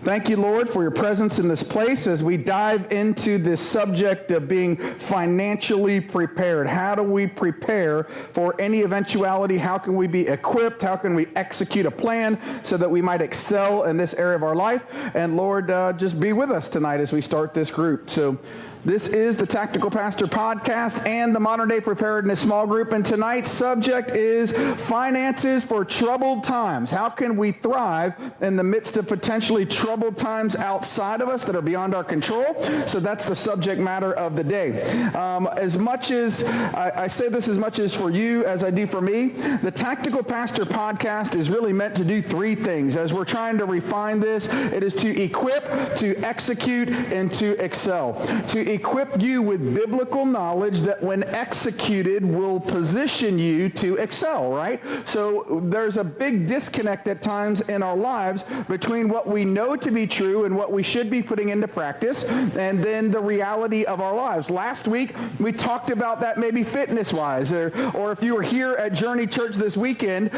Thank you, Lord, for your presence in this place as we dive into this subject of being financially prepared. How do we prepare for any eventuality? How can we be equipped? How can we execute a plan so that we might excel in this area of our life? And Lord, just be with us tonight as we start this group. So this is the Tactical Pastor Podcast and the Modern Day Preparedness Small Group, and tonight's subject is finances for troubled times. How can we thrive in the midst of potentially troubled times outside of us that are beyond our control? So that's the subject matter of the day. As much as I say this as much as for you as I do for me, the Tactical Pastor Podcast is really meant to do three things. As we're trying to refine this, it is to equip, to execute, and to excel. To equip you with biblical knowledge that when executed will position you to excel, right? So there's a big disconnect at times in our lives between what we know to be true and what we should be putting into practice, and then the reality of our lives. Last week, we talked about that maybe fitness-wise, or if you were here at Journey Church this weekend,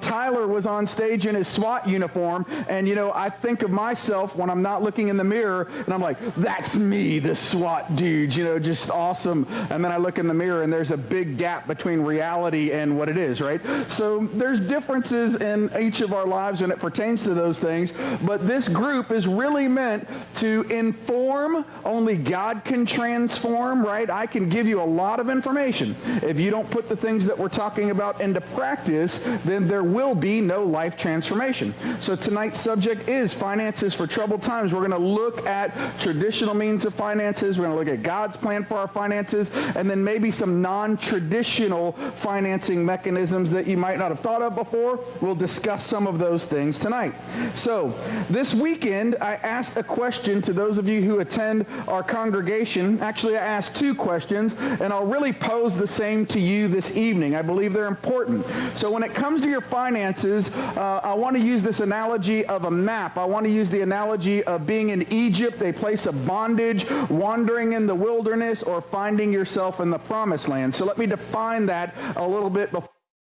Tyler was on stage in his SWAT uniform, and I think of myself when I'm not looking in the mirror, and I'm like, that's me, the SWAT dudes, just awesome. And then I look in the mirror and there's a big gap between reality and what it is, right? So there's differences in each of our lives when it pertains to those things, but this group is really meant to inform. Only God can transform, right? I can give you a lot of information. If you don't put the things that we're talking about into practice, then there will be no life transformation. So tonight's subject is finances for troubled times. We're going to look at traditional means of finances. We're going to look at God's plan for our finances, and then maybe some non-traditional financing mechanisms that you might not have thought of before. We'll discuss some of those things tonight. So this weekend, I asked a question to those of you who attend our congregation. Actually, I asked two questions, and I'll really pose the same to you this evening. I believe they're important. So when it comes to your finances, I want to use this analogy of a map. I want to use the analogy of being in Egypt, a place of bondage, wandering in the wilderness, or finding yourself in the promised land. So let me define that a little bit before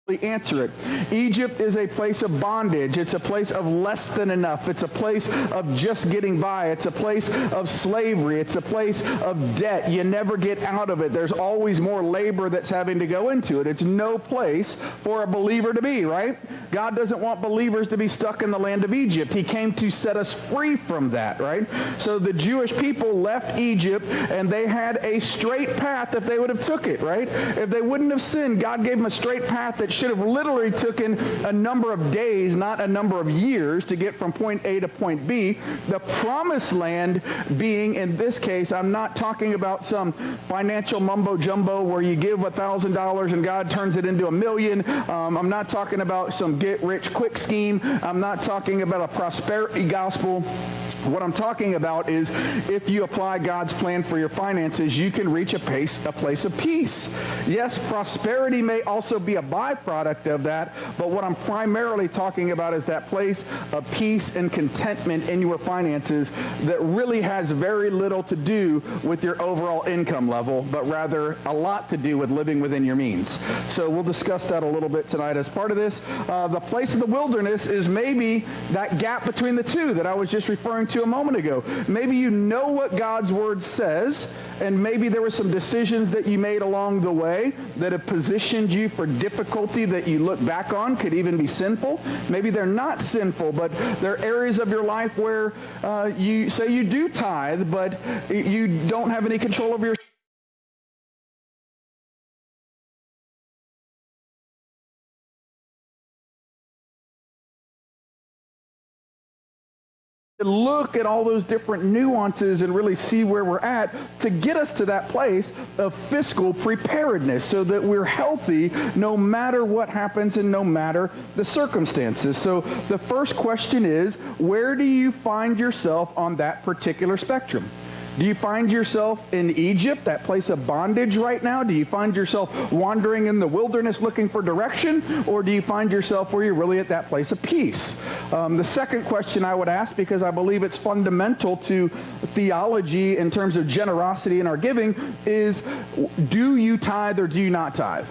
we answer it. Egypt is a place of bondage. It's a place of less than enough. It's a place of just getting by. It's a place of slavery. It's a place of debt. You never get out of it. There's always more labor that's having to go into it. It's no place for a believer to be, right? God doesn't want believers to be stuck in the land of Egypt. He came to set us free from that, right? So the Jewish people left Egypt, and they had a straight path if they would have took it, right? If they wouldn't have sinned, God gave them a straight path that should have literally taken a number of days, not a number of years, to get from point A to point B. The promised land being, in this case, I'm not talking about some financial mumbo jumbo where you give $1,000 and God turns it into $1 million. I'm not talking about some get rich quick scheme. I'm not talking about a prosperity gospel. What I'm talking about is if you apply God's plan for your finances, you can reach a place of peace. Yes, prosperity may also be a byproduct of that, but what I'm primarily talking about is that place of peace and contentment in your finances that really has very little to do with your overall income level, but rather a lot to do with living within your means. So we'll discuss that a little bit tonight as part of this. The place of the wilderness is maybe that gap between the two that I was just referring to a moment ago. Maybe you know what God's word says, and maybe there were some decisions that you made along the way that have positioned you for difficulty that you look back on, could even be sinful. Maybe they're not sinful, but they're areas of your life where you say you do tithe, but you don't have any control over your look at all those different nuances and really see where we're at to get us to that place of fiscal preparedness so that we're healthy no matter what happens and no matter the circumstances. So the first question is, where do you find yourself on that particular spectrum? Do you find yourself in Egypt, that place of bondage right now? Do you find yourself wandering in the wilderness looking for direction? Or do you find yourself where you're really at that place of peace? The second question I would ask, because I believe it's fundamental to theology in terms of generosity in our giving, is do you tithe or do you not tithe?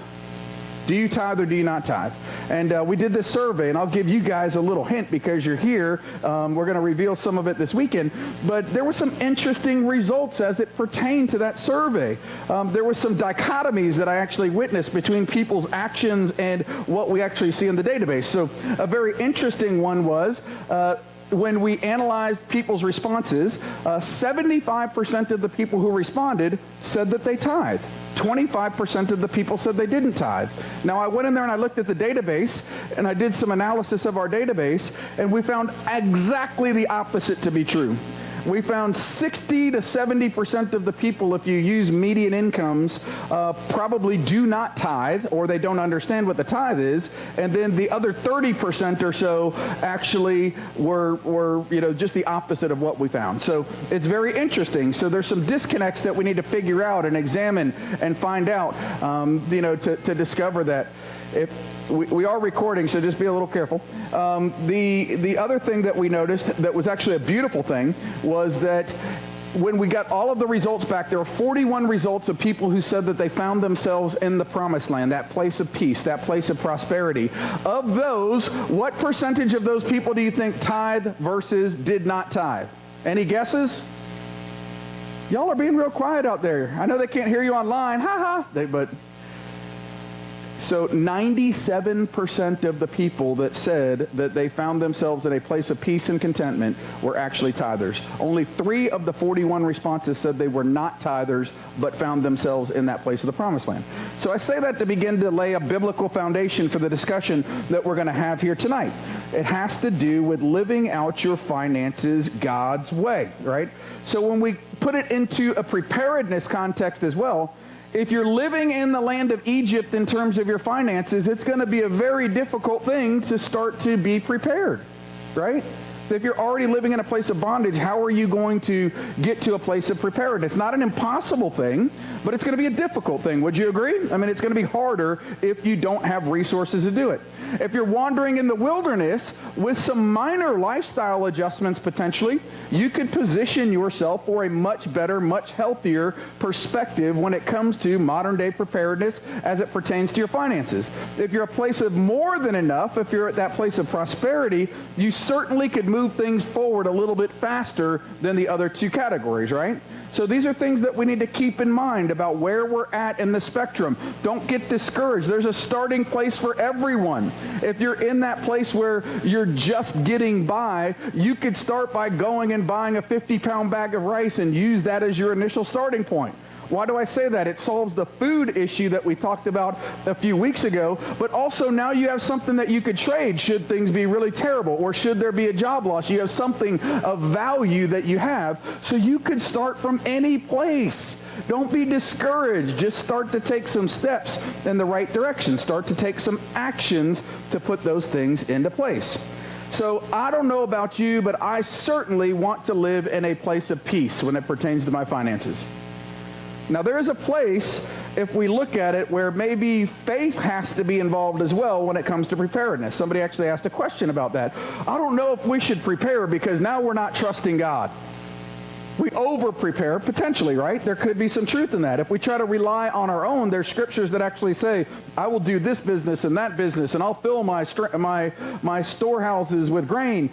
Do you tithe or do you not tithe? And we did this survey, and I'll give you guys a little hint because you're here. We're going to reveal some of it this weekend. But there were some interesting results as it pertained to that survey. There were some dichotomies that I actually witnessed between people's actions and what we actually see in the database. So a very interesting one was when we analyzed people's responses, 75% of the people who responded said that they tithe. 25% of the people said they didn't tithe. Now, I went in there and I looked at the database, and I did some analysis of our database, and we found exactly the opposite to be true. We found 60 to 70% of the people, if you use median incomes, probably do not tithe, or they don't understand what the tithe is. And then the other 30% or so actually were just the opposite of what we found. So it's very interesting. So there's some disconnects that we need to figure out and examine and find out, to discover that. If we are recording, so just be a little careful. The other thing that we noticed that was actually a beautiful thing was that when we got all of the results back, there were 41 results of people who said that they found themselves in the promised land, that place of peace, that place of prosperity. Of those, what percentage of those people do you think tithe versus did not tithe? Any guesses? Y'all are being real quiet out there. I know they can't hear you online. Ha ha. But so 97% of the people that said that they found themselves in a place of peace and contentment were actually tithers. Only 3 of the 41 responses said they were not tithers, but found themselves in that place of the promised land. So I say that to begin to lay a biblical foundation for the discussion that we're going to have here tonight. It has to do with living out your finances God's way, right? So when we put it into a preparedness context as well, if you're living in the land of Egypt in terms of your finances, it's going to be a very difficult thing to start to be prepared, right? If you're already living in a place of bondage, how are you going to get to a place of preparedness? It's not an impossible thing, but it's going to be a difficult thing. Would you agree? I mean, it's going to be harder if you don't have resources to do it. If you're wandering in the wilderness with some minor lifestyle adjustments potentially, you could position yourself for a much better, much healthier perspective when it comes to modern day preparedness as it pertains to your finances. If you're a place of more than enough, if you're at that place of prosperity, you certainly could move things forward a little bit faster than the other 2 categories, right? So these are things that we need to keep in mind about where we're at in the spectrum. Don't get discouraged. There's a starting place for everyone. If you're in that place where you're just getting by, you could start by going and buying a 50-pound bag of rice and use that as your initial starting point. Why do I say that? It solves the food issue that we talked about a few weeks ago, but also now you have something that you could trade should things be really terrible or should there be a job loss. You have something of value that you have, so you could start from any place. Don't be discouraged. Just start to take some steps in the right direction. Start to take some actions to put those things into place. So I don't know about you, but I certainly want to live in a place of peace when it pertains to my finances. Now, there is a place, if we look at it, where maybe faith has to be involved as well when it comes to preparedness. Somebody actually asked a question about that. I don't know if we should prepare because now we're not trusting God. We over-prepare, potentially, right? There could be some truth in that. If we try to rely on our own, there's scriptures that actually say, I will do this business and that business, and I'll fill my storehouses with grain.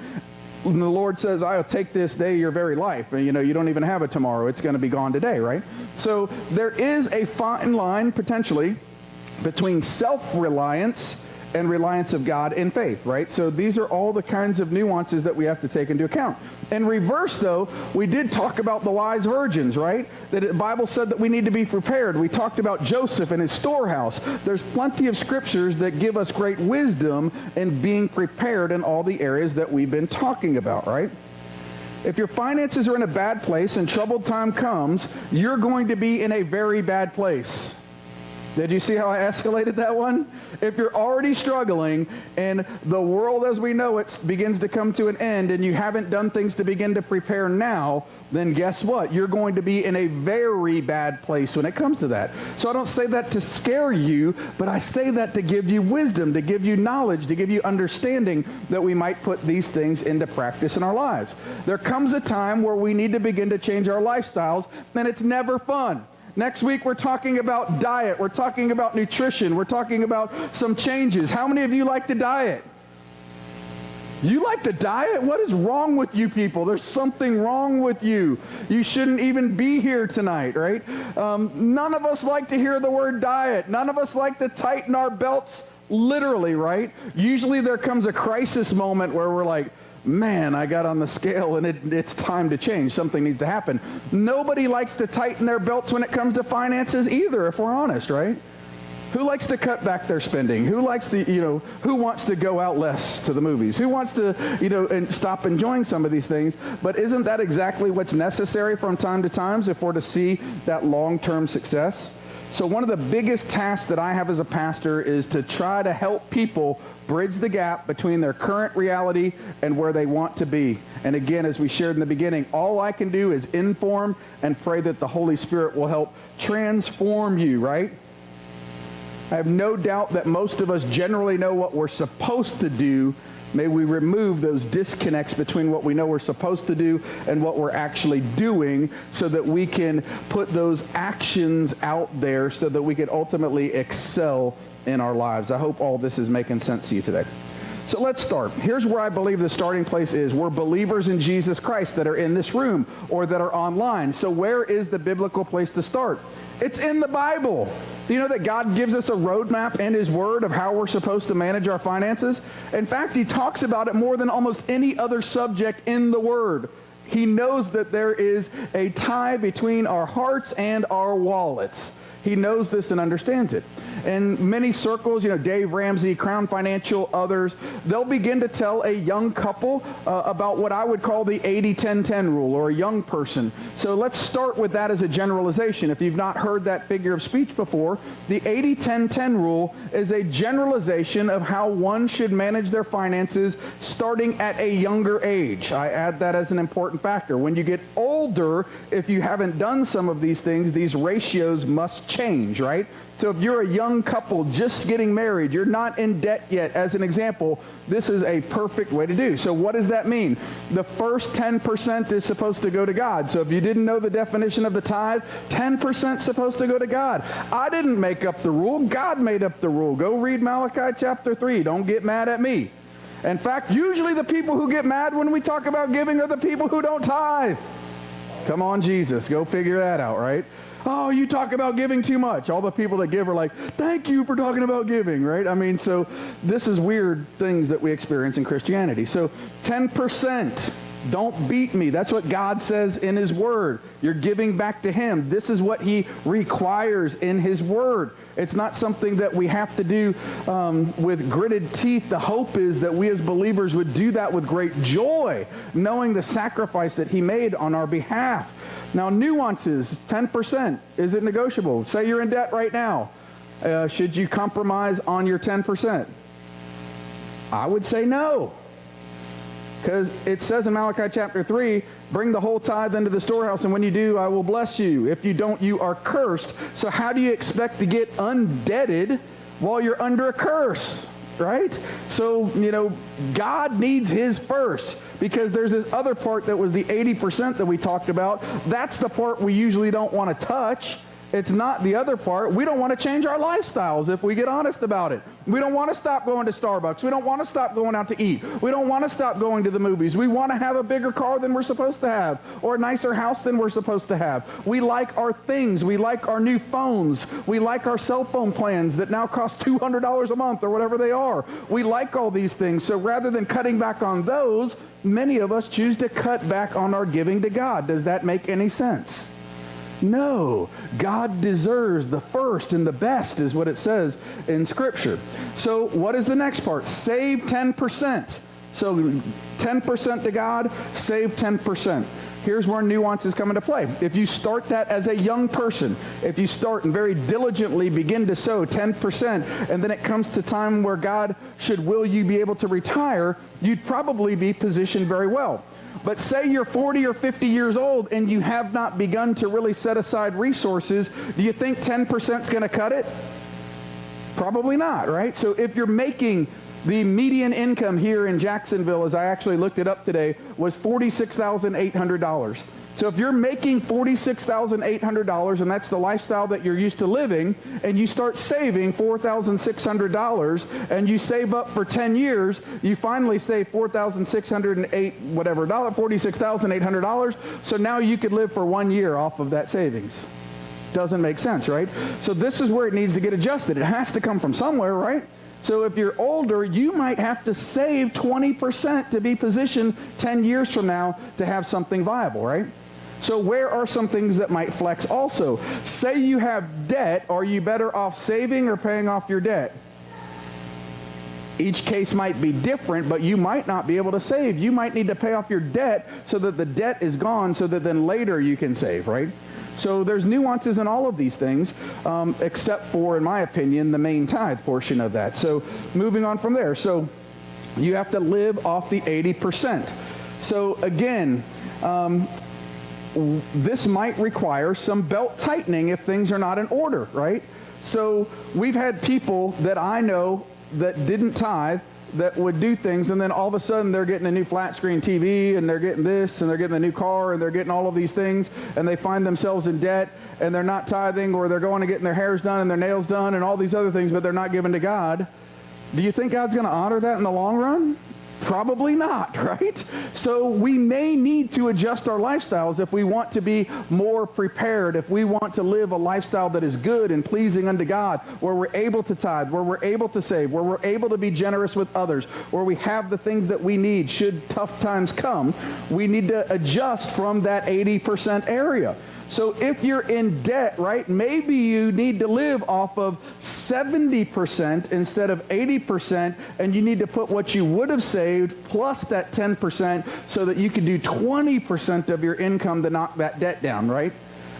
And the Lord says, I'll take this day your very life. And, you don't even have it tomorrow. It's going to be gone today, right? So there is a fine line, potentially, between self-reliance and reliance of God in faith, right? So these are all the kinds of nuances that we have to take into account. In reverse, though, we did talk about the wise virgins, right? That the Bible said that we need to be prepared. We talked about Joseph and his storehouse. There's plenty of scriptures that give us great wisdom in being prepared in all the areas that we've been talking about, right? If your finances are in a bad place and troubled time comes, you're going to be in a very bad place. Did you see how I escalated that one? If you're already struggling and the world as we know it begins to come to an end and you haven't done things to begin to prepare now, then guess what? You're going to be in a very bad place when it comes to that. So I don't say that to scare you, but I say that to give you wisdom, to give you knowledge, to give you understanding that we might put these things into practice in our lives. There comes a time where we need to begin to change our lifestyles, and it's never fun. Next week, we're talking about diet. We're talking about nutrition. We're talking about some changes. How many of you like to diet? You like to diet? What is wrong with you people? There's something wrong with you. You shouldn't even be here tonight, right? None of us like to hear the word diet. None of us like to tighten our belts literally, right? Usually there comes a crisis moment where we're like, man, I got on the scale and it's time to change. Something needs to happen. Nobody likes to tighten their belts when it comes to finances either, if we're honest, right? Who likes to cut back their spending? Who likes to, who wants to go out less to the movies? Who wants to, and stop enjoying some of these things? But isn't that exactly what's necessary from time to time if we're to see that long-term success? So one of the biggest tasks that I have as a pastor is to try to help people bridge the gap between their current reality and where they want to be. And again, as we shared in the beginning, all I can do is inform and pray that the Holy Spirit will help transform you, right? I have no doubt that most of us generally know what we're supposed to do. May we remove those disconnects between what we know we're supposed to do and what we're actually doing so that we can put those actions out there so that we can ultimately excel in our lives. I hope all this is making sense to you today. So let's start. Here's where I believe the starting place is. We're believers in Jesus Christ that are in this room or that are online. So where is the biblical place to start? It's in the Bible. Do you know that God gives us a roadmap in His Word of how we're supposed to manage our finances? In fact, He talks about it more than almost any other subject in the Word. He knows that there is a tie between our hearts and our wallets. He knows this and understands it. In many circles, Dave Ramsey, Crown Financial, others, they'll begin to tell a young couple about what I would call the 80-10-10 rule, or a young person. So let's start with that as a generalization. If you've not heard that figure of speech before, the 80-10-10 rule is a generalization of how one should manage their finances starting at a younger age. I add that as an important factor. When you get older, if you haven't done some of these things, these ratios must change, right? So if you're a young couple just getting married, you're not in debt yet, as an example, this is a perfect way to do. So what does that mean? The first 10% is supposed to go to God. So if you didn't know the definition of the tithe, 10% is supposed to go to God. I didn't make up the rule. God made up the rule. Go read Malachi chapter 3. Don't get mad at me. In fact, usually the people who get mad when we talk about giving are the people who don't tithe. Come on, Jesus. Go figure that out, right? Oh, you talk about giving too much. All the people that give are like, thank you for talking about giving, right? I mean, so this is weird things that we experience in Christianity. So 10%, don't beat me. That's what God says in His Word. You're giving back to Him. This is what He requires in His Word. It's not something that we have to do with gritted teeth. The hope is that we as believers would do that with great joy, knowing the sacrifice that He made on our behalf. Now, nuances, 10%. Is it negotiable? Say you're in debt right now. Should you compromise on your 10%? I would say no. Because it says in Malachi chapter 3, bring the whole tithe into the storehouse, and when you do, I will bless you. If you don't, you are cursed. So how do you expect to get undebted while you're under a curse, right? So, God needs His first, because there's this other part that was the 80% that we talked about. That's the part we usually don't want to touch. It's not the other part. We don't want to change our lifestyles if we get honest about it. We don't want to stop going to Starbucks. We don't want to stop going out to eat. We don't want to stop going to the movies. We want to have a bigger car than we're supposed to have, or a nicer house than we're supposed to have. We like our things. We like our new phones. We like our cell phone plans that now cost $200 a month or whatever they are. We like all these things. So rather than cutting back on those, many of us choose to cut back on our giving to God. Does that make any sense? No, God deserves the first and the best is what it says in Scripture. So what is the next part? Save 10%. So 10% to God, save 10%. Here's where nuances come into play. If you start that as a young person, if you start and very diligently begin to sow 10%, and then it comes to time where God should will you be able to retire, you'd probably be positioned very well. But say you're 40 or 50 years old and you have not begun to really set aside resources, do you think 10% is going to cut it? Probably not, right? So if you're making the median income here in Jacksonville, as I actually looked it up today, was $46,800. So if you're making $46,800 and that's the lifestyle that you're used to living, and you start saving $4,600 and you save up for 10 years, you finally save $4,608 whatever dollar, $46,800. So now you could live for 1 year off of that savings. Doesn't make sense, right? So this is where it needs to get adjusted. It has to come from somewhere, right? So if you're older, you might have to save 20% to be positioned 10 years from now to have something viable, right? So where are some things that might flex also? Say you have debt, are you better off saving or paying off your debt? Each case might be different, but you might not be able to save. You might need to pay off your debt so that the debt is gone so that then later you can save, right? So there's nuances in all of these things, except for, in my opinion, the main tithe portion of that. So moving on from there. So you have to live off the 80%. So again, this might require some belt tightening if things are not in order, right? So we've had people that I know that didn't tithe that would do things, and then all of a sudden they're getting a new flat screen TV, and they're getting this, and they're getting a new car, and they're getting all of these things, and they find themselves in debt, and they're not tithing, or they're going and getting their hairs done and their nails done and all these other things, but they're not giving to God. Do you think God's going to honor that in the long run? Probably not, right? So we may need to adjust our lifestyles if we want to be more prepared, if we want to live a lifestyle that is good and pleasing unto God, where we're able to tithe, where we're able to save, where we're able to be generous with others, where we have the things that we need should tough times come. We need to adjust from that 80% area. So if you're in debt, right, maybe you need to live off of 70% instead of 80%, and you need to put what you would have saved plus that 10% so that you can do 20% of your income to knock that debt down, right?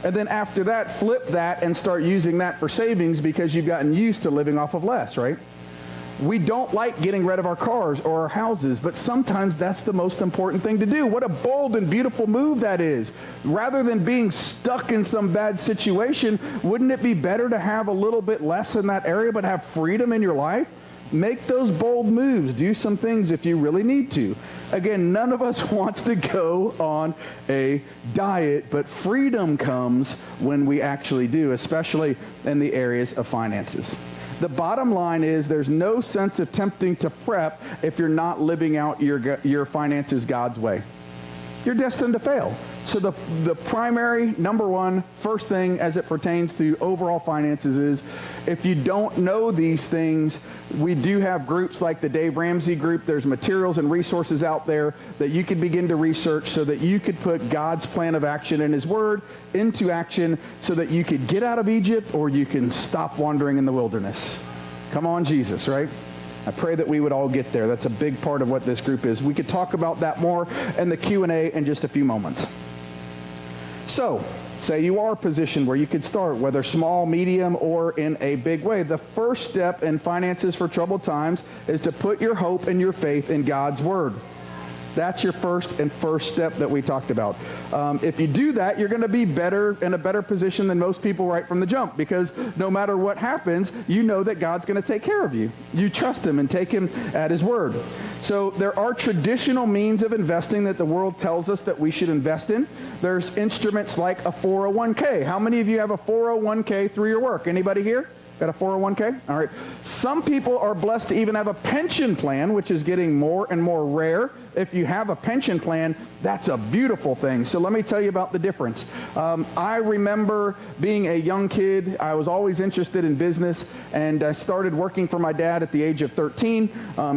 And then after that, flip that and start using that for savings because you've gotten used to living off of less, right? We don't like getting rid of our cars or our houses, but sometimes that's the most important thing to do. What a bold and beautiful move that is. Rather than being stuck in some bad situation, wouldn't it be better to have a little bit less in that area but have freedom in your life? Make those bold moves. Do some things if you really need to. Again, none of us wants to go on a diet, but freedom comes when we actually do, especially in the areas of finances. The bottom line is there's no sense attempting to prep if you're not living out your finances God's way. You're destined to fail. So the primary, number one, first thing as it pertains to overall finances is if you don't know these things, we do have groups like the Dave Ramsey group. There's materials and resources out there that you could begin to research so that you could put God's plan of action and His Word into action so that you could get out of Egypt or you can stop wandering in the wilderness. Come on, Jesus, right? I pray that we would all get there. That's a big part of what this group is. We could talk about that more in the Q&A in just a few moments. So, say you are positioned where you could start, whether small, medium, or in a big way. The first step in finances for troubled times is to put your hope and your faith in God's Word. That's your first step that we talked about. If you do that, you're going to be in a better position than most people right from the jump, because no matter what happens, you know that God's going to take care of you. You trust Him and take Him at His word. So there are traditional means of investing that the world tells us that we should invest in. There's instruments like a 401k. How many of you have a 401k through your work? Anybody here? Got a 401k? All right. Some people are blessed to even have a pension plan, which is getting more and more rare. If you have a pension plan, that's a beautiful thing. So let me tell you about the difference. I remember being a young kid. I was always interested in business, and I started working for my dad at the age of 13.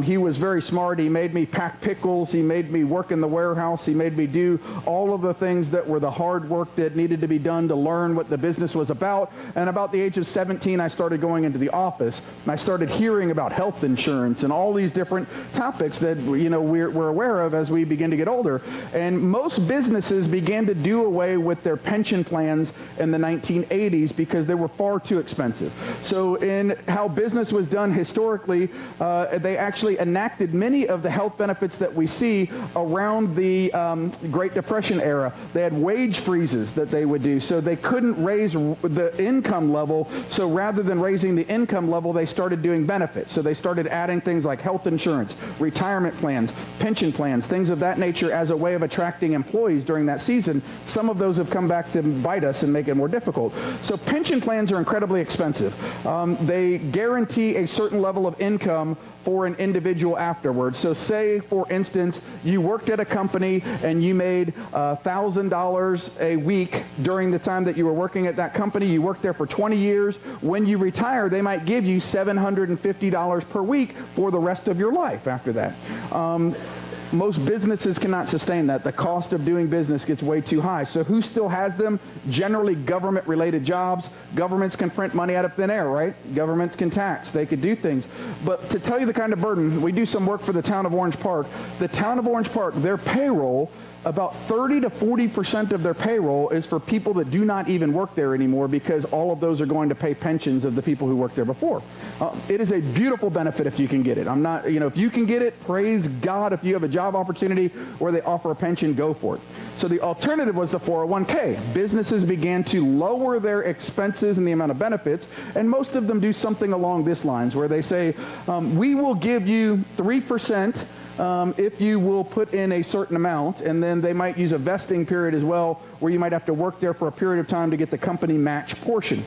He was very smart. He made me pack pickles. He made me work in the warehouse. He made me do all of the things that were the hard work that needed to be done to learn what the business was about. And about the age of 17, I started going into the office. And I started hearing about health insurance and all these different topics that we're aware of as we begin to get older. And most businesses began to do away with their pension plans in the 1980s because they were far too expensive. So in how business was done historically, they actually enacted many of the health benefits that we see around the Great Depression era. They had wage freezes that they would do, so they couldn't raise the income level. So rather than raising the income level, they started doing benefits. So they started adding things like health insurance, retirement plans, pension plans, things of that nature as a way of attracting employees during that season. Some of those have come back to bite us and make it more difficult. So pension plans are incredibly expensive. They guarantee a certain level of income for an individual afterwards. So say, for instance, you worked at a company and you made $1,000 a week during the time that you were working at that company. You worked there for 20 years. When you retire, they might give you $750 per week for the rest of your life after that. Most businesses cannot sustain that. The cost of doing business gets way too high. So who still has them? Generally government-related jobs. Governments can print money out of thin air, right? Governments can tax. They could do things. But to tell you the kind of burden, we do some work for the town of Orange Park. The town of Orange Park, their payroll, about 30 to 40% of their payroll is for people that do not even work there anymore, because all of those are going to pay pensions of the people who worked there before. It is a beautiful benefit if you can get it. I'm not, if you can get it, praise God. If you have a job opportunity where they offer a pension, go for it. So the alternative was the 401k. Businesses began to lower their expenses and the amount of benefits, and most of them do something along this lines where they say, we will give you 3%. If you will put in a certain amount, and then they might use a vesting period as well, where you might have to work there for a period of time to get the company match portion.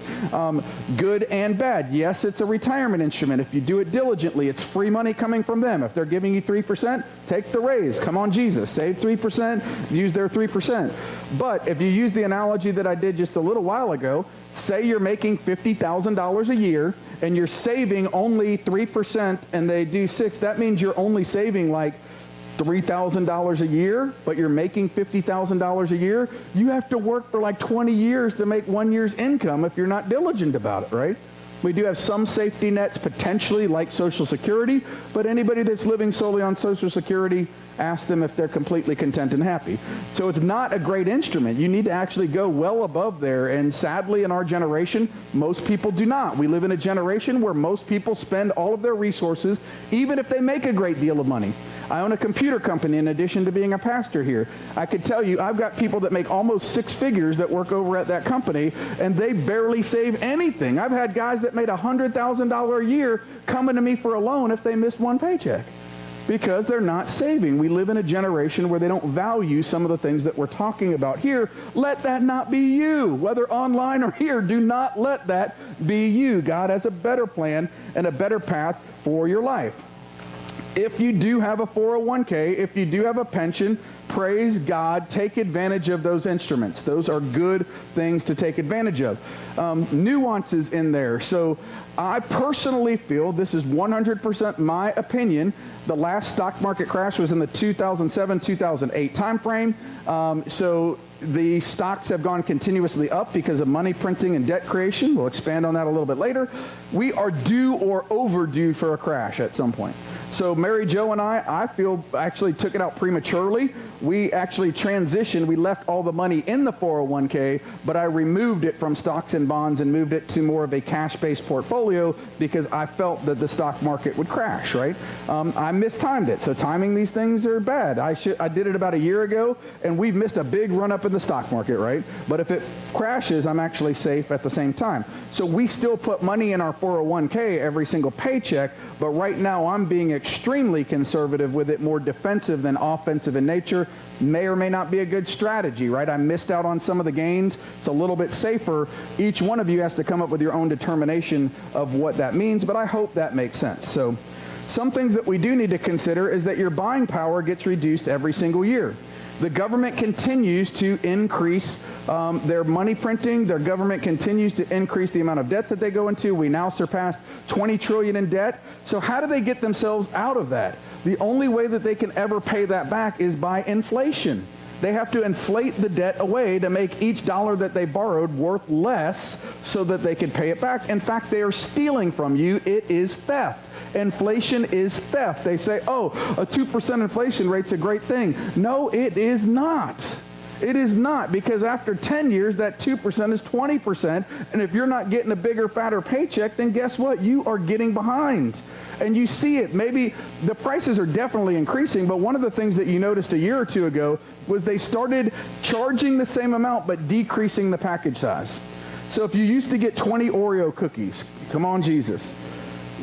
Good and bad. Yes, it's a retirement instrument. If you do it diligently, it's free money coming from them. If they're giving you 3%, take the raise. Come on, Jesus. Save 3%, use their 3%. But if you use the analogy that I did just a little while ago, say you're making $50,000 a year, and you're saving only 3%, and they do 6%, that means you're only saving like $3,000 a year, but you're making $50,000 a year. You have to work for like 20 years to make 1 year's income if you're not diligent about it, right? We do have some safety nets potentially, like Social Security, but anybody that's living solely on Social Security, ask them if they're completely content and happy. So it's not a great instrument. You need to actually go well above there, and sadly in our generation, most people do not. We live in a generation where most people spend all of their resources, even if they make a great deal of money. I own a computer company in addition to being a pastor here. I could tell you, I've got people that make almost 6 figures that work over at that company, and they barely save anything. I've had guys that made $100,000 a year coming to me for a loan if they missed one paycheck, because they're not saving. We live in a generation where they don't value some of the things that we're talking about here. Let that not be you. Whether online or here, do not let that be you. God has a better plan and a better path for your life. If you do have a 401k, if you do have a pension, praise God, take advantage of those instruments. Those are good things to take advantage of. Nuances in there. So I personally feel, this is 100% my opinion, the last stock market crash was in the 2007-2008 timeframe. So the stocks have gone continuously up because of money printing and debt creation. We'll expand on that a little bit later. We are due or overdue for a crash at some point. So Mary Jo and I feel, actually took it out prematurely. We actually transitioned. We left all the money in the 401k, but I removed it from stocks and bonds and moved it to more of a cash-based portfolio because I felt that the stock market would crash, right? I mistimed it. So timing these things are bad. I did it about a year ago, and we've missed a big run up in the stock market, right? But if it crashes, I'm actually safe at the same time. So we still put money in our 401k every single paycheck, but right now I'm being extremely conservative with it, more defensive than offensive in nature. May or may not be a good strategy, right? I missed out on some of the gains. It's a little bit safer. Each one of you has to come up with your own determination of what that means, but I hope that makes sense. So some things that we do need to consider is that your buying power gets reduced every single year. The government continues to increase their money printing. Their government continues to increase the amount of debt that they go into. We now surpassed $20 trillion in debt. So how do they get themselves out of that? The only way that they can ever pay that back is by inflation. They have to inflate the debt away to make each dollar that they borrowed worth less so that they can pay it back. In fact, they are stealing from you. It is theft. Inflation is theft. They say, oh, a 2% inflation rate's a great thing. No, it is not. It is not, because after 10 years, that 2% is 20%. And if you're not getting a bigger, fatter paycheck, then guess what? You are getting behind. And you see it. Maybe the prices are definitely increasing, but one of the things that you noticed a year or two ago was they started charging the same amount but decreasing the package size. So if you used to get 20 Oreo cookies, come on, Jesus.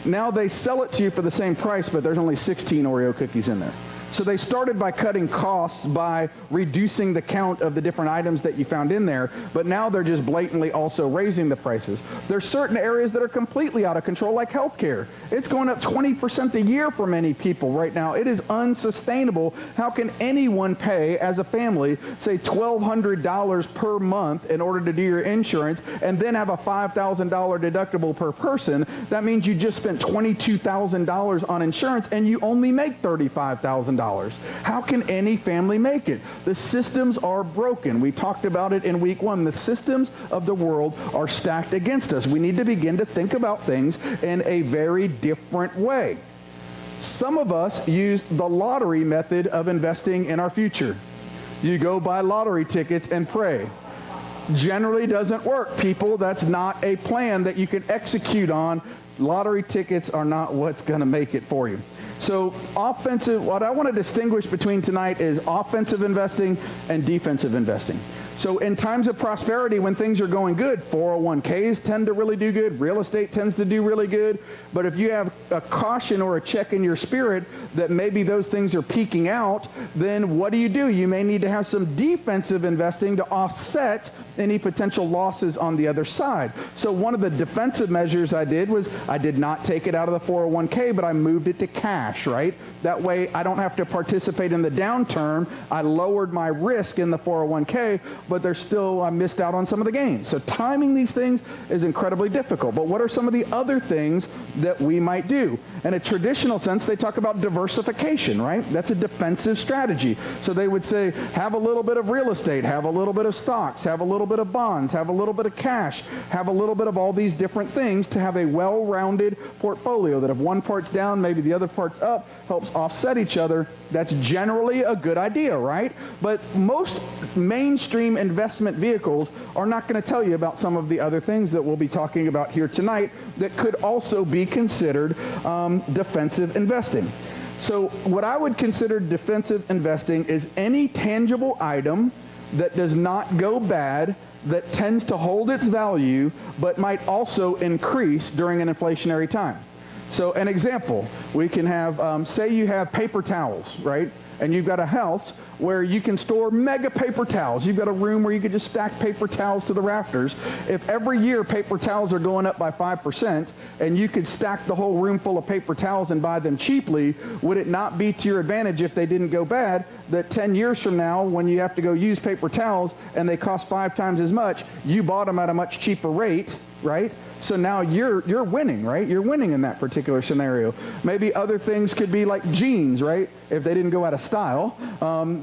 Now they sell it to you for the same price, but there's only 16 Oreo cookies in there. So they started by cutting costs by reducing the count of the different items that you found in there, but now they're just blatantly also raising the prices. There's certain areas that are completely out of control, like healthcare. It's going up 20% a year for many people right now. It is unsustainable. How can anyone pay as a family, say $1,200 per month in order to do your insurance and then have a $5,000 deductible per person? That means you just spent $22,000 on insurance and you only make $35,000. How can any family make it? The systems are broken. We talked about it in week 1. The systems of the world are stacked against us. We need to begin to think about things in a very different way. Some of us use the lottery method of investing in our future. You go buy lottery tickets and pray. Generally doesn't work, people. That's not a plan that you can execute on. Lottery tickets are not what's going to make it for you. So what I want to distinguish between tonight is offensive investing and defensive investing. So in times of prosperity, when things are going good, 401ks tend to really do good. Real estate tends to do really good. But if you have a caution or a check in your spirit that maybe those things are peaking out, then what do? You may need to have some defensive investing to offset any potential losses on the other side. So one of the defensive measures I did was I did not take it out of the 401k, but I moved it to cash, right? That way I don't have to participate in the downturn. I lowered my risk in the 401k, but I missed out on some of the gains. So timing these things is incredibly difficult. But what are some of the other things that we might do? In a traditional sense, they talk about diversification, right? That's a defensive strategy. So they would say, have a little bit of real estate, have a little bit of stocks, have a little bit of bonds, have a little bit of cash, have a little bit of all these different things to have a well-rounded portfolio that if one part's down, maybe the other part's up, helps offset each other. That's generally a good idea, right? But most mainstream investment vehicles are not going to tell you about some of the other things that we'll be talking about here tonight that could also be considered defensive investing. So what I would consider defensive investing is any tangible item that does not go bad, that tends to hold its value, but might also increase during an inflationary time. So an example, we can have, say you have paper towels, right? And you've got a house where you can store mega paper towels. You've got a room where you could just stack paper towels to the rafters. If every year paper towels are going up by 5% and you could stack the whole room full of paper towels and buy them cheaply, would it not be to your advantage if they didn't go bad that 10 years from now when you have to go use paper towels and they cost 5 times as much, you bought them at a much cheaper rate, right? So now you're winning, right? You're winning in that particular scenario. Maybe other things could be like jeans, right? If they didn't go out of style,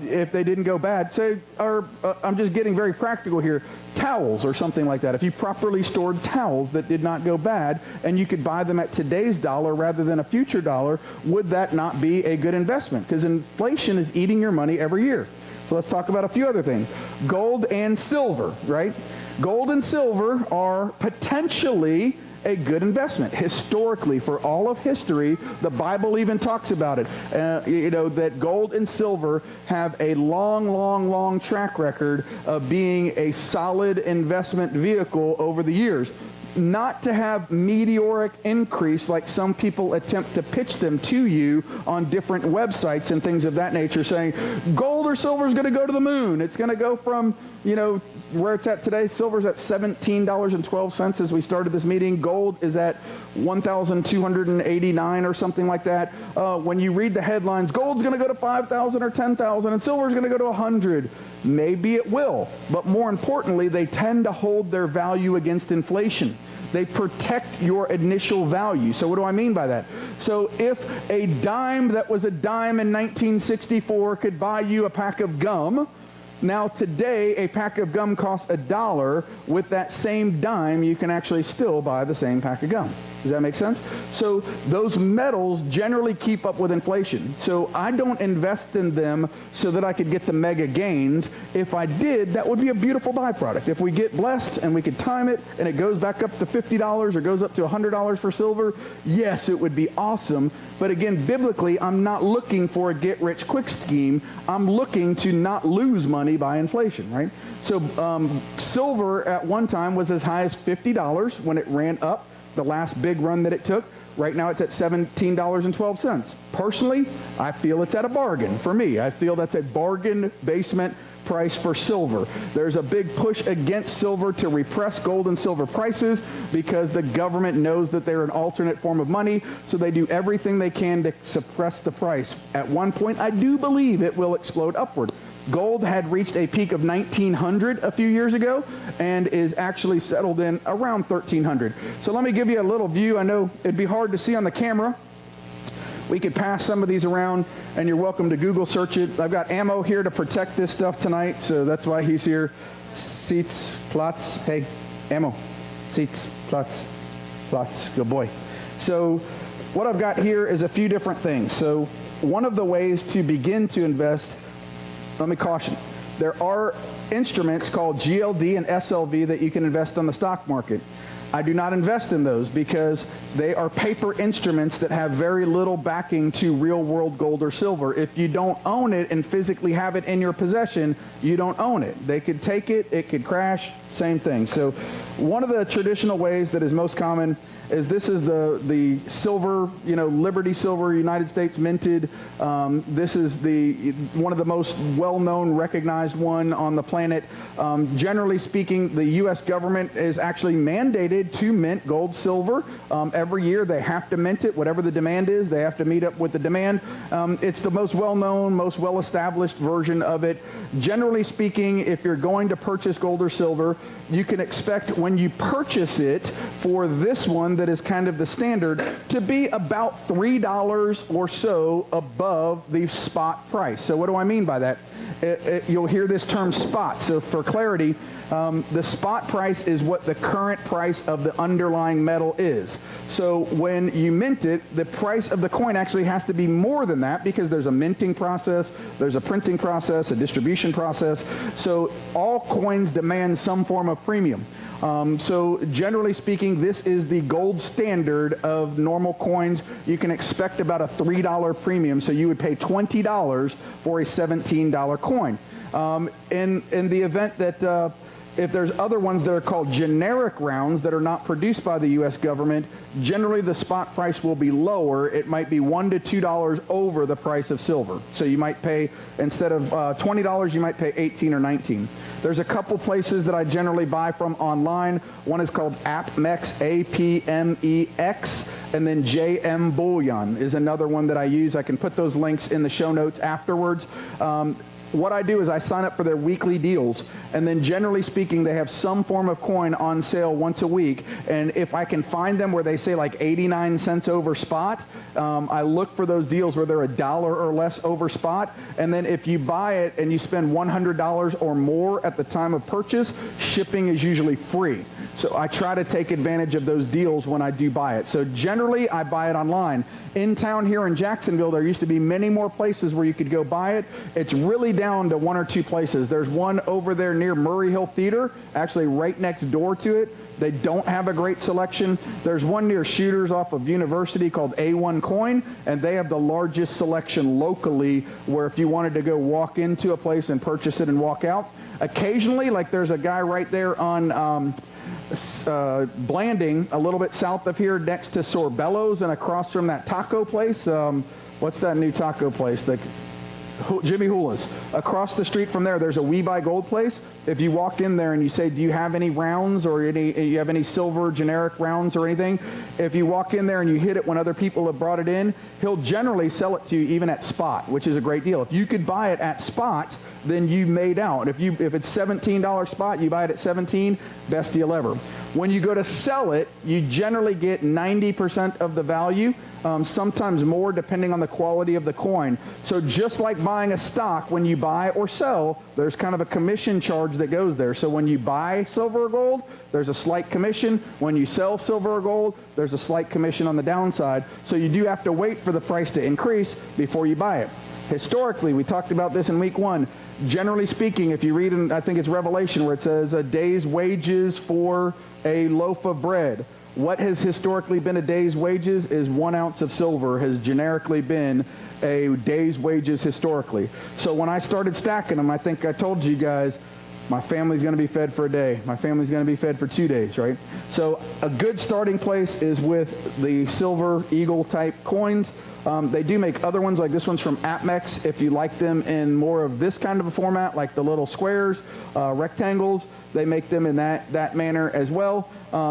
if they didn't go bad. Say, I'm just getting very practical here. Towels or something like that. If you properly stored towels that did not go bad and you could buy them at today's dollar rather than a future dollar, would that not be a good investment? Because inflation is eating your money every year. So let's talk about a few other things. Gold and silver, right? Gold and silver are potentially a good investment. Historically, for all of history, the Bible even talks about it. That gold and silver have a long track record of being a solid investment vehicle over the years. Not to have meteoric increase like some people attempt to pitch them to you on different websites and things of that nature, saying gold or silver is going to go to the moon. It's going to go from, where it's at today. Silver's at $17.12 as we started this meeting. Gold is at $1,289 or something like that. When you read the headlines, gold's going to go to $5,000 or $10,000 and silver's going to go to $100. Maybe it will, but more importantly, they tend to hold their value against inflation. They protect your initial value. So what do I mean by that? So if a dime that was a dime in 1964 could buy you a pack of gum, now today a pack of gum costs $1. With that same dime, you can actually still buy the same pack of gum. Does that make sense? So those metals generally keep up with inflation. So I don't invest in them so that I could get the mega gains. If I did, that would be a beautiful byproduct. If we get blessed and we could time it and it goes back up to $50 or goes up to $100 for silver, yes, it would be awesome. But again, biblically, I'm not looking for a get-rich-quick scheme. I'm looking to not lose money by inflation, right? So silver at one time was as high as $50 when it ran up. The last big run that it took. Right now it's at $17.12. Personally, I feel it's at a bargain for me. I feel that's a bargain basement price for silver. There's a big push against silver to repress gold and silver prices because the government knows that they're an alternate form of money, so they do everything they can to suppress the price. At one point, I do believe it will explode upward. Gold had reached a peak of 1900 a few years ago and is actually settled in around 1300. So let me give you a little view. I know it'd be hard to see on the camera. We could pass some of these around, and you're welcome to Google search it. I've got ammo here to protect this stuff tonight, so that's why he's here. Seats, plots, hey, ammo, seats, plots, good boy. So what I've got here is a few different things. So one of the ways to begin to invest, let me caution, there are instruments called GLD and SLV that you can invest on the stock market. I do not invest in those because they are paper instruments that have very little backing to real world gold or silver. If you don't own it and physically have it in your possession, you don't own it. They could take it, it could crash, same thing. So one of the traditional ways that is most common is this is the silver, Liberty Silver, United States minted. This is one of the most well-known, recognized one on the planet. Generally speaking, the U.S. government is actually mandated to mint gold, silver. Every year they have to mint it. Whatever the demand is, they have to meet up with the demand. It's the most well-known, most well-established version of it. Generally speaking, if you're going to purchase gold or silver, you can expect when you purchase it for this one that is kind of the standard to be about $3 or so above the spot price. So what do I mean by that? You'll hear this term spot. So for clarity, the spot price is what the current price of the underlying metal is. So when you mint it, the price of the coin actually has to be more than that because there's a minting process, there's a printing process, a distribution process. So all coins demand some form of premium. So generally speaking, this is the gold standard of normal coins. You can expect about a $3 premium, so you would pay $20 for a $17 coin. In the event that if there's other ones that are called generic rounds that are not produced by the U.S. government, generally the spot price will be lower. It might be $1 to $2 over the price of silver. So you might pay, instead of $20, you might pay $18 or $19. There's a couple places that I generally buy from online. One is called APMEX, A-P-M-E-X, and then JM Bullion is another one that I use. I can put those links in the show notes afterwards. What I do is I sign up for their weekly deals, and then generally speaking, they have some form of coin on sale once a week. And if I can find them where they say like 89 cents over spot, I look for those deals where they're $1 or less over spot. And then if you buy it and you spend $100 or more at the time of purchase, shipping is usually free. So I try to take advantage of those deals when I do buy it. So generally, I buy it online. In town here in Jacksonville, there used to be many more places where you could go buy it. It's really down to one or two places. There's one over there near Murray Hill Theater, actually right next door to it. They don't have a great selection. There's one near Shooters off of University called A1 Coin, and they have the largest selection locally where if you wanted to go walk into a place and purchase it and walk out. Occasionally, like there's a guy right there on Blanding, a little bit south of here, next to Sorbello's and across from that taco place. What's that new taco place? Jimmy Hula's. Across the street from there, there's a We Buy Gold place. If you walk in there and you say, do you have any rounds or you have any silver generic rounds or anything? If you walk in there and you hit it when other people have brought it in, he'll generally sell it to you even at spot, which is a great deal. If you could buy it at spot, then you made out. If it's $17 spot, you buy it at $17, best deal ever. When you go to sell it, you generally get 90% of the value, sometimes more depending on the quality of the coin. So just like buying a stock, when you buy or sell, there's kind of a commission charge that goes there. So when you buy silver or gold, there's a slight commission. When you sell silver or gold, there's a slight commission on the downside. So you do have to wait for the price to increase before you buy it. Historically, we talked about this in week 1. Generally speaking, if you read in, I think it's Revelation, where it says a day's wages for a loaf of bread. What has historically been a day's wages is 1 ounce of silver has generically been a day's wages historically. So when I started stacking them, I think I told you guys, My family's going to be fed for a day. My family's going to be fed for 2 days, right? So a good starting place is with the silver eagle type coins. They do make other ones, like this one's from APMEX. If you like them in more of this kind of a format, like the little squares, rectangles, they make them in that manner as well.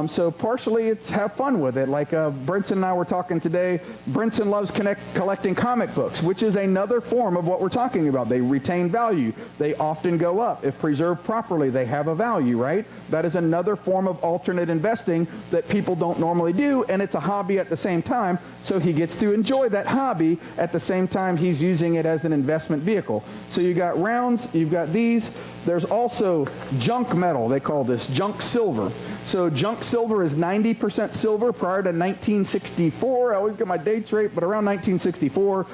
So partially, it's have fun with it. Like Brinson and I were talking today. Brinson loves collecting comic books, which is another form of what we're talking about. They retain value. They often go up. If preserved properly, they have a value, right? That is another form of alternate investing that people don't normally do, and it's a hobby at the same time, so he gets to enjoy that hobby at the same time he's using it as an investment vehicle. So you got rounds, you've got these. There's also junk metal. They call this junk silver. So junk silver is 90% silver prior to 1964. I always get my dates right, but around 1964,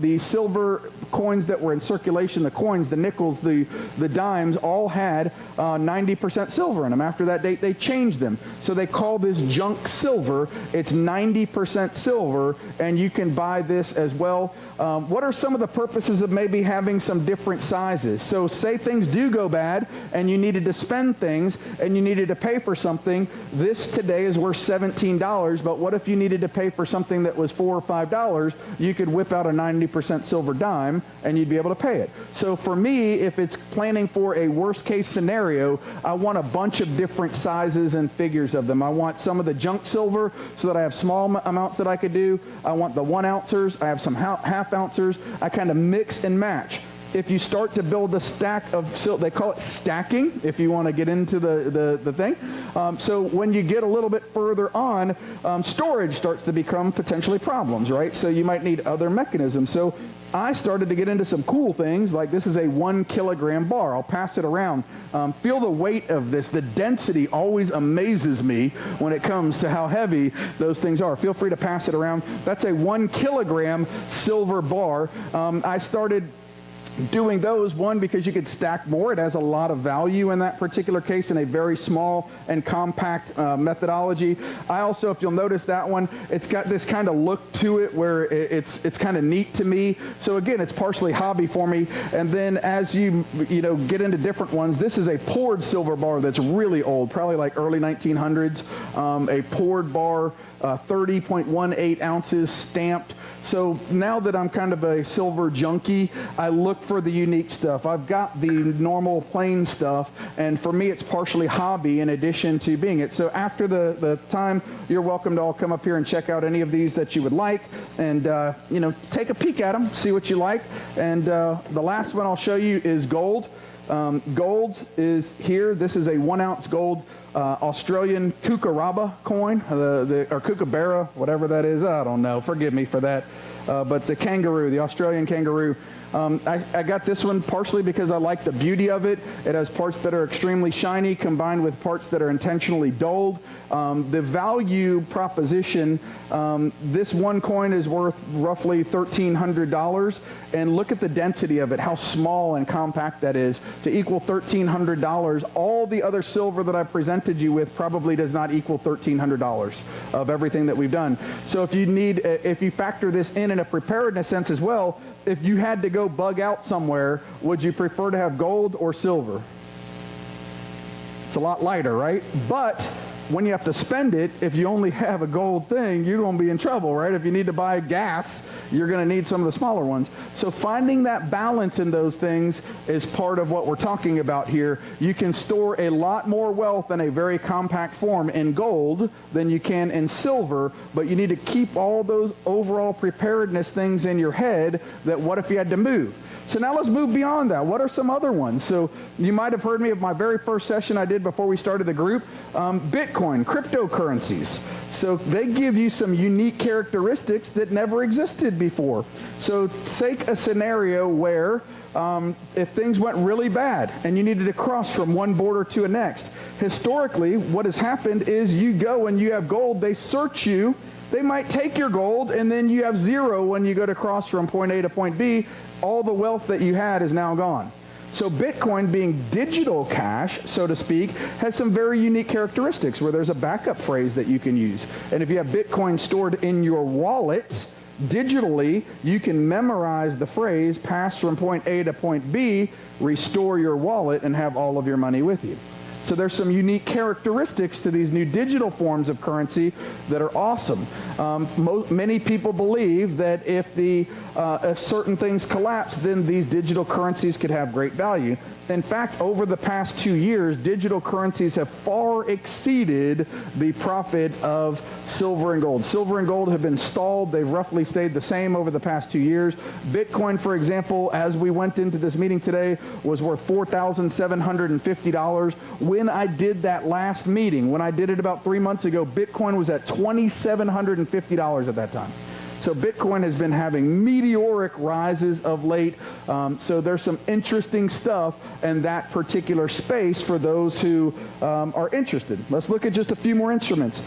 the silver coins that were in circulation, the coins, the nickels, the dimes, all had 90% silver in them. After that date, they changed them. So they call this junk silver. It's 90% silver, and you can buy this as well. What are some of the purposes of maybe having some different sizes? So say things do go bad, and you needed to spend things, and you needed to pay for something. This today is worth $17, but what if you needed to pay for something that was $4 or $5? You could whip out a 90% silver dime, and you'd be able to pay it. So for me, if it's planning for a worst case scenario, I want a bunch of different sizes and figures of them. I want some of the junk silver so that I have small amounts that I could do. I want the 1 ouncers. I have some half ouncers. I kind of mix and match. If you start to build a stack of silver, they call it stacking, if you want to get into the thing. So when you get a little bit further on, storage starts to become potentially problems, right? So you might need other mechanisms. So I started to get into some cool things, like this is a 1 kilogram bar. I'll pass it around. Feel the weight of this. The density always amazes me when it comes to how heavy those things are. Feel free to pass it around. That's a 1 kilogram silver bar. I started doing those, one, because you could stack more. It has a lot of value in that particular case in a very small and compact methodology. I also, if you'll notice that one, it's got this kind of look to it where it's kind of neat to me. So again, it's partially hobby for me. And then as you get into different ones, this is a poured silver bar that's really old, probably like early 1900s. A poured bar, 30.18 ounces stamped. So now that I'm kind of a silver junkie, I look for the unique stuff. I've got the normal plain stuff, and for me it's partially hobby in addition to being it. So after the time, you're welcome to all come up here and check out any of these that you would like, and take a peek at them, see what you like. And the last one I'll show you is gold. Gold is here. This is a 1 ounce gold Australian kookaburra coin, or kookaburra, whatever that is. I don't know. Forgive me for that. But the kangaroo, the Australian kangaroo. I got this one partially because I like the beauty of it. It has parts that are extremely shiny combined with parts that are intentionally dulled. The value proposition, this one coin is worth roughly $1,300. And look at the density of it, how small and compact that is. To equal $1,300, all the other silver that I presented you with probably does not equal $1,300 of everything that we've done. So if you factor this in a preparedness sense as well, if you had to go bug out somewhere, would you prefer to have gold or silver? It's a lot lighter, right? But when you have to spend it, if you only have a gold thing, you're going to be in trouble, right? If you need to buy gas, you're going to need some of the smaller ones. So finding that balance in those things is part of what we're talking about here. You can store a lot more wealth in a very compact form in gold than you can in silver, but you need to keep all those overall preparedness things in your head that what if you had to move? So now let's move beyond that. What are some other ones? So you might have heard me of my very first session I did before we started the group. Bitcoin, cryptocurrencies. So they give you some unique characteristics that never existed before. So take a scenario where if things went really bad and you needed to cross from one border to the next. Historically, what has happened is you go and you have gold, they search you, they might take your gold, and then you have zero when you go to cross from point A to point B. All the wealth that you had is now gone. So Bitcoin, being digital cash, so to speak, has some very unique characteristics where there's a backup phrase that you can use. And if you have Bitcoin stored in your wallet, Digitally, you can memorize the phrase, pass from point A to point B, restore your wallet, and have all of your money with you. So there's some unique characteristics to these new digital forms of currency that are awesome. Many people believe that if certain things collapse, then these digital currencies could have great value. In fact, over the past 2 years, digital currencies have far exceeded the profit of silver and gold. Silver and gold have been stalled. They've roughly stayed the same over the past 2 years. Bitcoin, for example, as we went into this meeting today, was worth $4,750. When I did that last meeting, when I did it about 3 months ago, Bitcoin was at $2,750 at that time. So Bitcoin has been having meteoric rises of late. So there's some interesting stuff in that particular space for those who are interested. Let's look at just a few more instruments.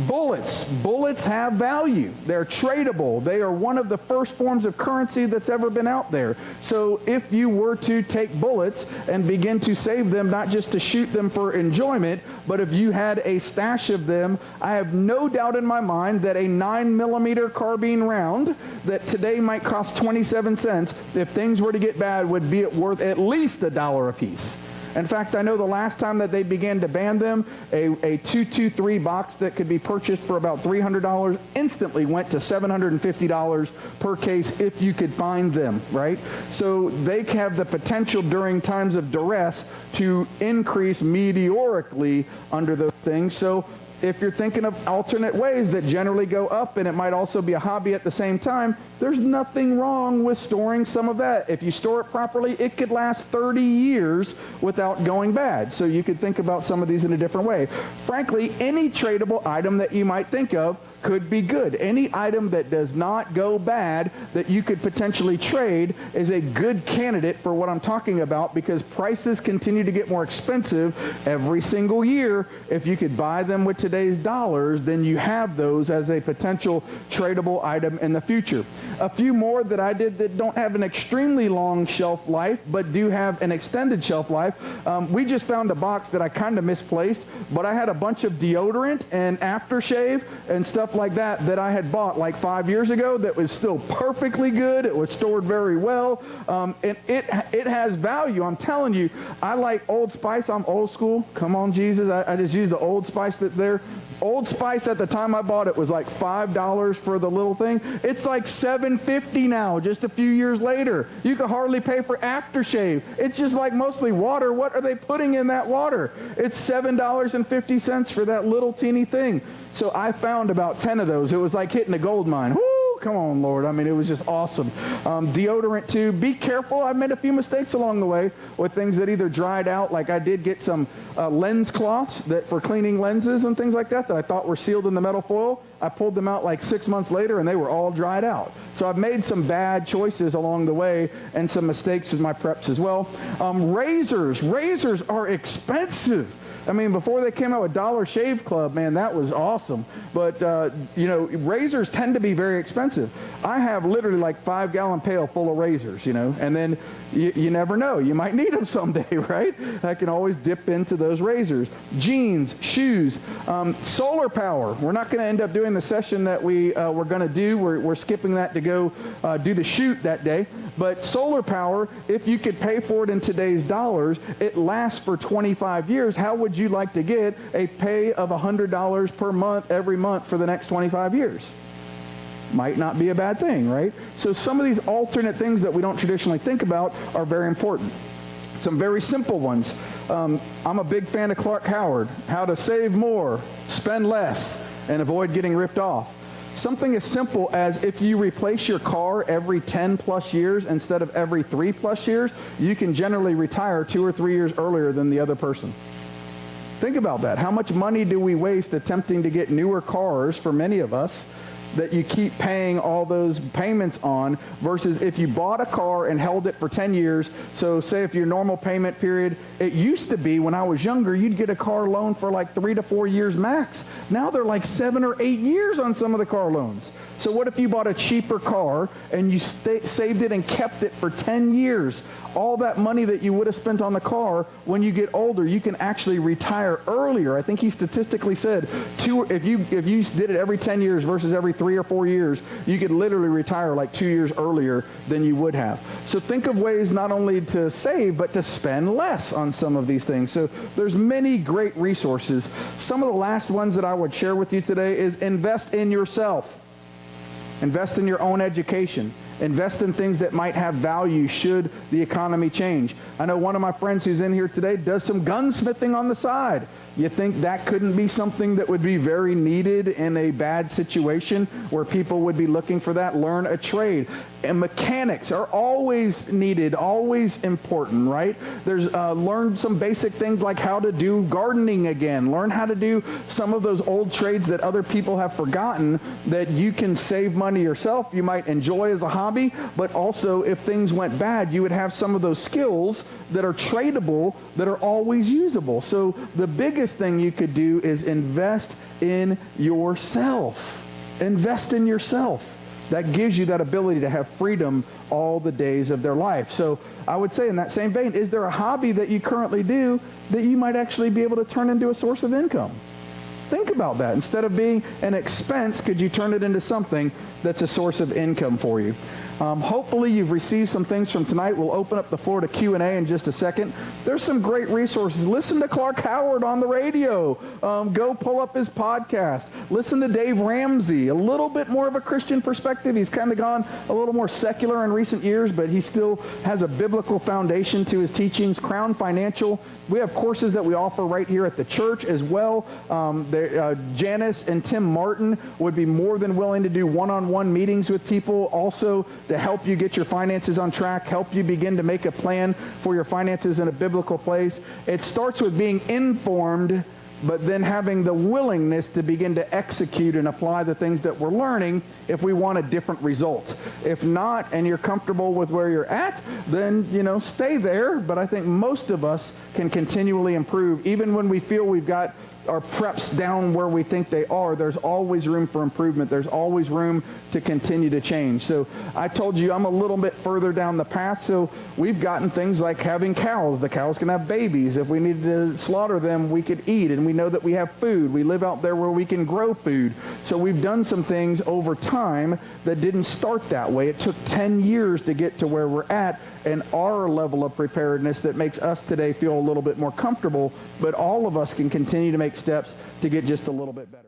Bullets. Bullets have value. They're tradable. They are one of the first forms of currency that's ever been out there. So if you were to take bullets and begin to save them, not just to shoot them for enjoyment, but if you had a stash of them, I have no doubt in my mind that a 9mm carbine round that today might cost 27 cents, if things were to get bad, would be worth at least $1 a piece. In fact, I know the last time that they began to ban them, a 223 box that could be purchased for about $300 instantly went to $750 per case if you could find them, right? So they have the potential during times of duress to increase meteorically under those things. So if you're thinking of alternate ways that generally go up, and it might also be a hobby at the same time, there's nothing wrong with storing some of that. If you store it properly, it could last 30 years without going bad. So you could think about some of these in a different way. Frankly, any tradable item that you might think of could be good. Any item that does not go bad that you could potentially trade is a good candidate for what I'm talking about, because prices continue to get more expensive every single year. If you could buy them with today's dollars, then you have those as a potential tradable item in the future. A few more that I did that don't have an extremely long shelf life, but do have an extended shelf life. We just found a box that I kind of misplaced, but I had a bunch of deodorant and aftershave and stuff like that I had bought like 5 years ago that was still perfectly good. It was stored very well. And it has value. I'm telling you, I like Old Spice. I'm old school. Come on, Jesus. I just use the Old Spice that's there. Old Spice at the time I bought it was like $5 for the little thing. It's like $7.50 now, just a few years later. You can hardly pay for aftershave. It's just like mostly water. What are they putting in that water? It's $7.50 for that little teeny thing. So I found about 10 of those. It was like hitting a gold mine. Woo! Come on, Lord. I mean, it was just awesome. Deodorant, too. Be careful. I made a few mistakes along the way with things that either dried out. Like I did get some lens cloths that for cleaning lenses and things like that I thought were sealed in the metal foil. I pulled them out like 6 months later, and they were all dried out. So I've made some bad choices along the way and some mistakes with my preps as well. Razors. Razors are expensive. I mean, before they came out with Dollar Shave Club, man, that was awesome. But, razors tend to be very expensive. I have literally like 5-gallon pail full of razors, and then you never know. You might need them someday, right? I can always dip into those razors. Jeans, shoes, solar power. We're not going to end up doing the session that we're going to do. We're skipping that to go do the shoot that day. But solar power, if you could pay for it in today's dollars, it lasts for 25 years. How would you like to get a pay of $100 per month every month for the next 25 years? Might not be a bad thing, right? So some of these alternate things that we don't traditionally think about are very important. Some very simple ones. I'm a big fan of Clark Howard. How to save more, spend less, and avoid getting ripped off. Something as simple as if you replace your car every 10 plus years instead of every 3 plus years, you can generally retire 2 or 3 years earlier than the other person. Think about that. How much money do we waste attempting to get newer cars for many of us that you keep paying all those payments on, versus if you bought a car and held it for 10 years. So say if your normal payment period, it used to be when I was younger, you'd get a car loan for like 3 to 4 years max. Now they're like 7 or 8 years on some of the car loans. So what if you bought a cheaper car and you saved it and kept it for 10 years? All that money that you would have spent on the car, when you get older, you can actually retire earlier. I think he statistically said if you did it every 10 years versus every 3 3 or 4 years, you could literally retire like 2 years earlier than you would have. So think of ways not only to save, but to spend less on some of these things. So there's many great resources. Some of the last ones that I would share with you today is invest in yourself. Invest in your own education. Invest in things that might have value should the economy change. I know one of my friends who's in here today does some gunsmithing on the side. You think that couldn't be something that would be very needed in a bad situation where people would be looking for that? Learn a trade. And mechanics are always needed, always important, right? Learn some basic things like how to do gardening again. Learn how to do some of those old trades that other people have forgotten that you can save money yourself. You might enjoy as a hobby, but also if things went bad, you would have some of those skills that are tradable, that are always usable. So the biggest thing you could do is invest in yourself. Invest in yourself. That gives you that ability to have freedom all the days of their life. So I would say in that same vein, is there a hobby that you currently do that you might actually be able to turn into a source of income? Think about that. Instead of being an expense, could you turn it into something that's a source of income for you? Hopefully you've received some things from tonight. We'll open up the floor to Q&A in just a second. There's some great resources. Listen to Clark Howard on the radio. Go pull up his podcast. Listen to Dave Ramsey, a little bit more of a Christian perspective. He's kind of gone a little more secular in recent years, but he still has a biblical foundation to his teachings. Crown Financial. We have courses that we offer right here at the church as well. Janice and Tim Martin would be more than willing to do one-on-one meetings with people also to help you get your finances on track, help you begin to make a plan for your finances in a biblical place. It starts with being informed, but then having the willingness to begin to execute and apply the things that we're learning if we want a different result. If not, and you're comfortable with where you're at, then, stay there. But I think most of us can continually improve. Even when we feel we've got our preps down where we think they are, there's always room for improvement. There's always room to continue to change. So I told you I'm a little bit further down the path. So we've gotten things like having cows. The cows can have babies. If we needed to slaughter them, we could eat. And we know that we have food. We live out there where we can grow food. So we've done some things over time that didn't start that way. It took 10 years to get to where we're at and our level of preparedness that makes us today feel a little bit more comfortable. But all of us can continue to make steps to get just a little bit better.